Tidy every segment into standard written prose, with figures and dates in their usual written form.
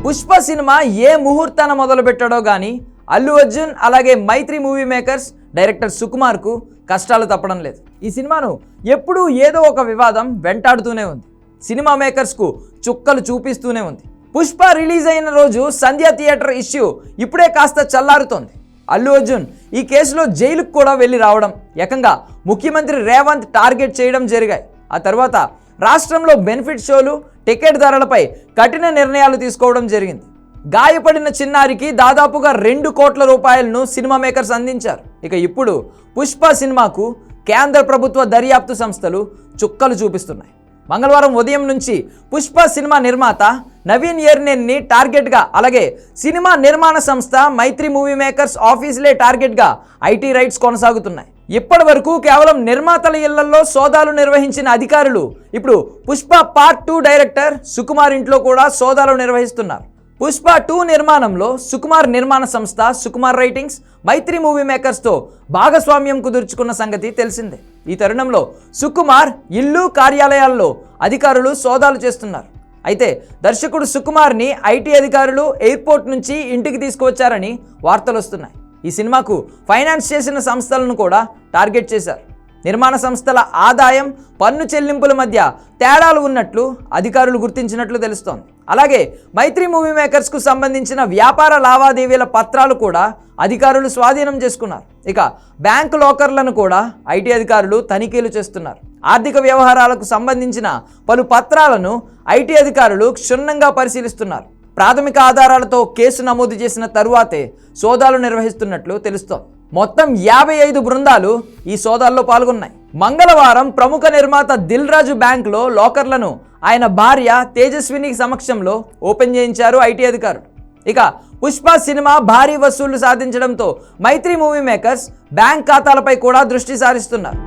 Pushpa cinema ఏ ముహూర్తాన మొదలు పెట్టాడో గానీ అల్లు అర్జున్ అలాగే మైత్రి మూవీ మేకర్స్ డైరెక్టర్ సుకుమార్కు కష్టాలు తప్పడం లేదు. ఈ సినిమాను ఎప్పుడూ ఏదో ఒక వివాదం వెంటాడుతూనే ఉంది. సినిమా మేకర్స్కు చుక్కలు చూపిస్తూనే ఉంది. పుష్ప రిలీజ్ అయిన రోజు సంధ్య థియేటర్ ఇష్యూ ఇప్పుడే కాస్త చల్లారుతోంది. అల్లు అర్జున్ ఈ కేసులో జైలుకు కూడా వెళ్ళి రావడం, ఏకంగా ముఖ్యమంత్రి రేవంత్ టార్గెట్ చేయడం జరిగాయి. ఆ తర్వాత రాష్ట్రంలో బెనిఫిట్ షోలు, టికెట్ ధరలపై కఠిన నిర్ణయాలు తీసుకోవడం జరిగింది. గాయపడిన చిన్నారికి దాదాపుగా 2 కోట్ల రూపాయలను సినిమా మేకర్స్ అందించారు. ఇక ఇప్పుడు పుష్ప సినిమాకు కేంద్ర ప్రభుత్వ దర్యాప్తు సంస్థలు చుక్కలు చూపిస్తున్నాయి. మంగళవారం ఉదయం నుంచి పుష్ప సినిమా నిర్మాత నవీన్ ఎర్నేని టార్గెట్గా, అలాగే సినిమా నిర్మాణ సంస్థ మైత్రి మూవీ మేకర్స్ ఆఫీసులే టార్గెట్గా ఐటీ రైట్స్ కొనసాగుతున్నాయి. ఇప్పటి వరకు కేవలం నిర్మాతల ఇళ్లలో సోదాలు నిర్వహించిన అధికారులు ఇప్పుడు పుష్ప పార్ట్ 2 డైరెక్టర్ సుకుమార్ ఇంట్లో కూడా సోదాలు నిర్వహిస్తున్నారు. పుష్ప 2 నిర్మాణంలో సుకుమార్ నిర్మాణ సంస్థ సుకుమార్ రైటింగ్స్ మైత్రి మూవీ మేకర్స్తో భాగస్వామ్యం కుదుర్చుకున్న సంగతి తెలిసిందే. ఈ తరుణంలో సుకుమార్ ఇల్లు, కార్యాలయాల్లో అధికారులు సోదాలు చేస్తున్నారు. అయితే దర్శకుడు సుకుమార్ని ఐటీ అధికారులు ఎయిర్పోర్ట్ నుంచి ఇంటికి తీసుకువచ్చారని వార్తలు వస్తున్నాయి. ఈ సినిమాకు ఫైనాన్స్ చేసిన సంస్థలను కూడా టార్గెట్ చేశారు. నిర్మాణ సంస్థల ఆదాయం, పన్ను చెల్లింపుల మధ్య తేడాలు ఉన్నట్లు అధికారులు గుర్తించినట్లు తెలుస్తోంది. అలాగే మైత్రి మూవీ మేకర్స్కు సంబంధించిన వ్యాపార లావాదేవీల పత్రాలు కూడా అధికారులు స్వాధీనం చేసుకున్నారు. ఇక బ్యాంకు లాకర్లను కూడా ఐటీ అధికారులు తనిఖీలు చేస్తున్నారు. ఆర్థిక వ్యవహారాలకు సంబంధించిన పలు పత్రాలను ఐటీ అధికారులు క్షుణ్ణంగా పరిశీలిస్తున్నారు. ప్రాథమిక ఆధారాలతో కేసు నమోదు చేసిన తరువాతే సోదాలు నిర్వహిస్తున్నట్లు తెలుస్తోంది. మొత్తం 55 బృందాలు ఈ సోదాల్లో పాల్గొన్నాయి. మంగళవారం ప్రముఖ నిర్మాత దిల్ రాజు బ్యాంకులో లాకర్లను ఆయన భార్య తేజస్విని సమక్షంలో ఓపెన్ చేయించారు ఐటీ అధికారులు. ఇక పుష్ప సినిమా భారీ వసూళ్లు సాధించడంతో మైత్రి మూవీ మేకర్స్ బ్యాంక్ ఖాతాలపై కూడా దృష్టి సారిస్తున్నారు.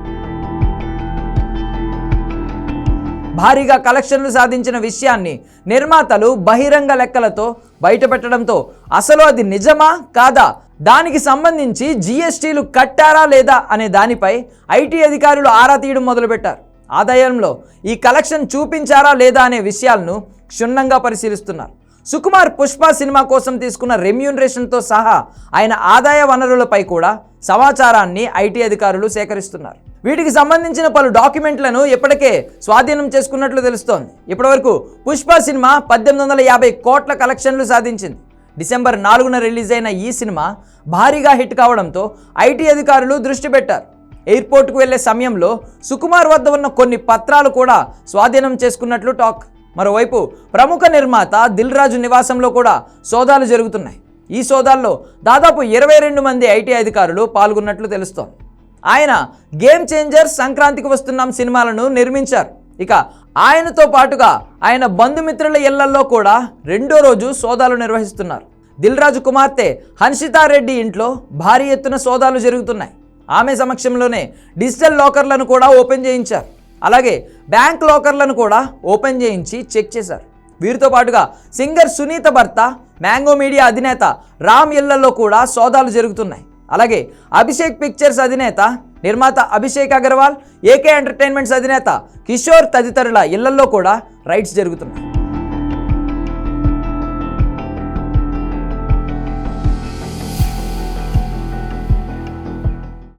భారీగా కలెక్షన్లు సాధించిన విషయాన్ని నిర్మాతలు బహిరంగ లెక్కలతో బయటపెట్టడంతో అసలు అది నిజమా కాదా, దానికి సంబంధించి జీఎస్టీలు కట్టారా లేదా అనే దానిపై ఐటీ అధికారులు ఆరా తీయడం మొదలుపెట్టారు. ఆదాయంలో ఈ కలెక్షన్ చూపించారా లేదా అనే విషయాలను క్షుణ్ణంగా పరిశీలిస్తున్నారు. సుకుమార్ పుష్ప సినిమా కోసం తీసుకున్న రెమ్యూనరేషన్తో సహా ఆయన ఆదాయ వనరులపై కూడా సమాచారాన్ని ఐటీ అధికారులు సేకరిస్తున్నారు. వీటికి సంబంధించిన పలు డాక్యుమెంట్లను ఇప్పటికే స్వాధీనం చేసుకున్నట్లు తెలుస్తోంది. ఇప్పటివరకు పుష్ప సినిమా 1850 కోట్ల కలెక్షన్లు సాధించింది. డిసెంబర్ 4న రిలీజ్ అయిన ఈ సినిమా భారీగా హిట్ కావడంతో ఐటీ అధికారులు దృష్టి పెట్టారు. ఎయిర్పోర్ట్కు వెళ్లే సమయంలో సుకుమార్ వద్ద ఉన్న కొన్ని పత్రాలు కూడా స్వాధీనం చేసుకున్నట్లు టాక్. మరోవైపు ప్రముఖ నిర్మాత దిల్ రాజు నివాసంలో కూడా సోదాలు జరుగుతున్నాయి. ఈ సోదాల్లో దాదాపు 22 మంది ఐటీ అధికారులు పాల్గొన్నట్లు తెలుస్తోంది. ఆయన గేమ్ చేంజర్, సంక్రాంతికి వస్తున్నాం సినిమాలను నిర్మించారు. ఇక ఆయనతో పాటుగా ఆయన బంధుమిత్రుల ఇళ్లలో కూడా 2వ రోజు సోదాలు నిర్వహిస్తున్నారు. దిల్ రాజు కుమార్తె హన్షితారెడ్డి ఇంట్లో భారీ ఎత్తున సోదాలు జరుగుతున్నాయి. ఆమె సమక్షంలోనే డిజిటల్ లాకర్లను కూడా ఓపెన్ చేయించారు. అలాగే బ్యాంక్ లాకర్లను కూడా ఓపెన్ చేయించి చెక్ చేశారు. వీరితో పాటుగా సింగర్ సునీత భర్త, మ్యాంగో మీడియా అధినేత రామ్ ఇళ్లలో కూడా సోదాలు జరుగుతున్నాయి. అలాగే అభిషేక్ పిక్చర్స్ అధినేత నిర్మాత అభిషేక్ అగర్వాల్, ఏకే ఎంటర్టైన్మెంట్స్ అధినేత కిషోర్ తదితరుల ఇళ్లలో కూడా రైడ్స్ జరుగుతున్నాయి.